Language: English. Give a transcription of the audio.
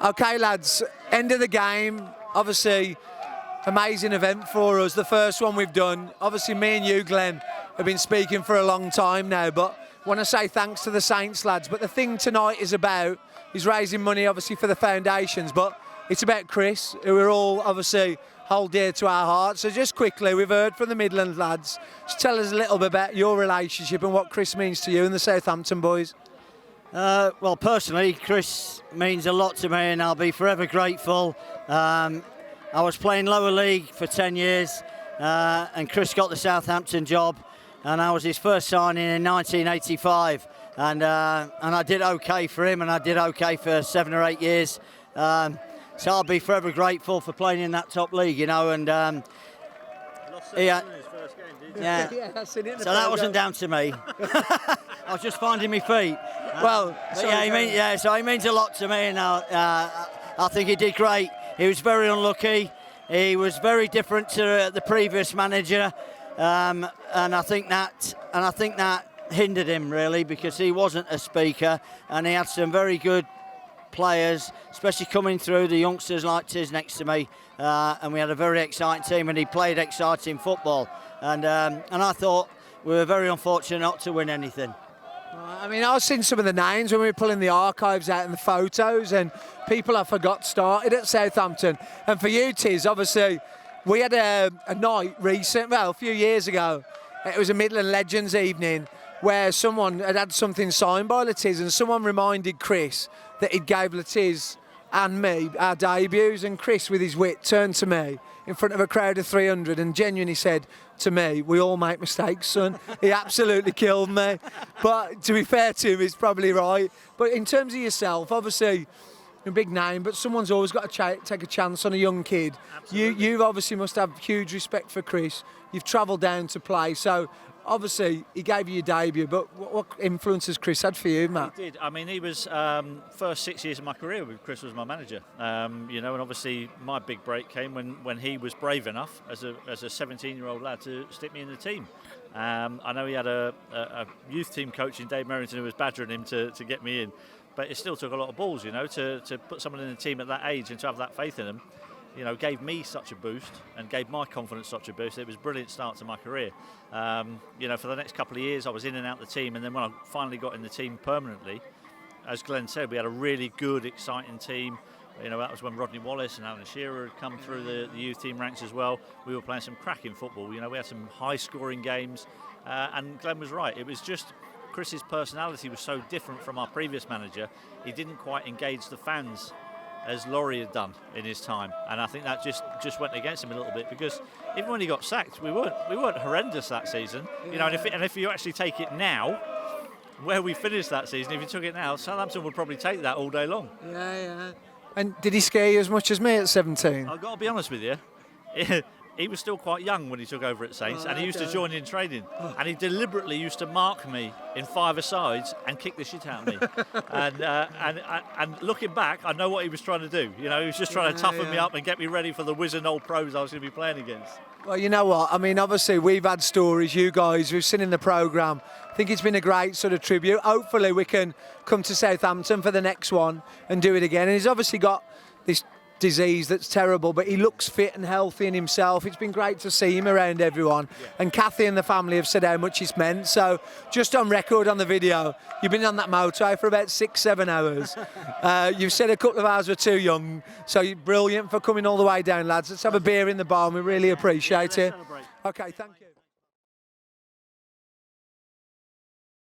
Okay, lads, end of the game. Obviously, amazing event for us. The first one we've done. Obviously, me and you, Glenn, have been speaking for a long time now, but I want to say thanks to the Saints, lads. But the thing tonight is raising money, obviously, for the foundations, but it's about Chris, who we're all, obviously, hold dear to our hearts. So just quickly, we've heard from the Midlands lads. Just tell us a little bit about your relationship and what Chris means to you and the Southampton boys. Well, personally, Chris means a lot to me, and I'll be forever grateful. I was playing lower league for 10 years, and Chris got the Southampton job, and I was his first signing in 1985, and I did okay for him, and I did okay for 7 or 8 years. So I'll be forever grateful for playing in that top league, you know, and yeah. Yeah. So that wasn't down to me. I was just finding my feet. Well, so he means a lot to me, and I think he did great. He was very unlucky. He was very different to the previous manager, and I think that hindered him really, because he wasn't a speaker, and he had some very good players, especially coming through, the youngsters like Tiz next to me, and we had a very exciting team, and he played exciting football, and I thought we were very unfortunate not to win anything. I mean, I've seen some of the names when we were pulling the archives out and the photos, and people I forgot started at Southampton. And for you, Tiz, obviously, we had a night a few years ago. It was a Midland Legends evening where someone had something signed by Latiz, and someone reminded Chris that he gave Latiz and me our debuts, and Chris, with his wit, turned to me in front of a crowd of 300 and genuinely said to me, "We all make mistakes, son." He absolutely killed me. But to be fair to him, he's probably right. But in terms of yourself, obviously, a big name, but someone's always got to take a chance on a young kid. You obviously must have huge respect for Chris. You've travelled down to play, so obviously he gave you your debut, but what influence has Chris had for you, Matt? He did. I mean, he was first 6 years of my career with Chris was my manager. You know, and obviously my big break came when he was brave enough as a 17-year-old lad to stick me in the team. I know he had a youth team coach in Dave Merrington who was badgering him to get me in, but it still took a lot of balls, you know, to put someone in the team at that age and to have that faith in them. You know, gave me such a boost and gave my confidence such a boost. It was a brilliant start to my career. You know, for the next couple of years, I was in and out the team, and then when I finally got in the team permanently, as Glenn said, we had a really good, exciting team. You know, that was when Rodney Wallace and Alan Shearer had come through the youth team ranks as well. We were playing some cracking football. You know, we had some high-scoring games, and Glenn was right. It was just Chris's personality was so different from our previous manager. He didn't quite engage the fans as Laurie had done in his time, and I think that just went against him a little bit, because even when he got sacked, we weren't horrendous that season. You know, and if you actually take it now, where we finished that season, if you took it now, Southampton would probably take that all day long. Yeah. And did he scare you as much as me at 17? I've got to be honest with you. He was still quite young when he took over at Saints, and he used to join in training, and he deliberately used to mark me in 5-a-sides and kick the shit out of me. and looking back, I know what he was trying to do. You know, he was just trying to toughen me up and get me ready for the whiz and old pros I was going to be playing against. Well, you know what? I mean, obviously, we've had stories, you guys, who've seen in the programme. I think it's been a great sort of tribute. Hopefully, we can come to Southampton for the next one and do it again. And he's obviously got this disease that's terrible, but he looks fit and healthy in himself. It's been great to see him around everyone, and Kathy and the family have said how much it's meant. So just on record on the video, you've been on that motorway for about 6-7 hours. You've said a couple of hours were too young, so you're brilliant for coming all the way down, lads. Let's have a beer in the bar, and we really appreciate it. Okay, thank you.